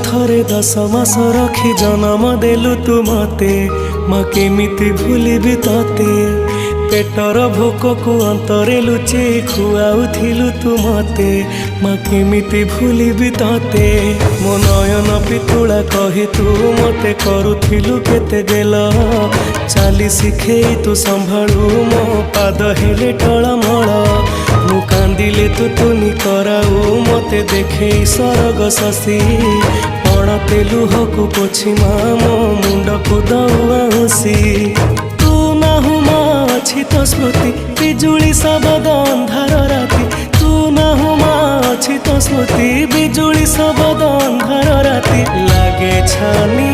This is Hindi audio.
थरे 10 मास रखी जन्म देलु तू मते माँ केमिति भूलिबि तते पेटर भोक को अंतरे लुचे खुआउथिलु तू मते माँ केमिति भूलिबि तते मो नयन पितुला कही तू मते करुथिलु केते गेल चाली शिखेई तू संभाळु मो पाद हेले टळमळ मु कांदिले तू तुनी कराऊ मते देखे सरग शशि पणते लुहकु पोछि मो मुंड को दौसी तू नाहु मा अछि तो स्मृति बिजुली शबद अंधार राति तू नाहु मा अछि तो स्मृति बिजुली शबद अंधार राति लागे छानी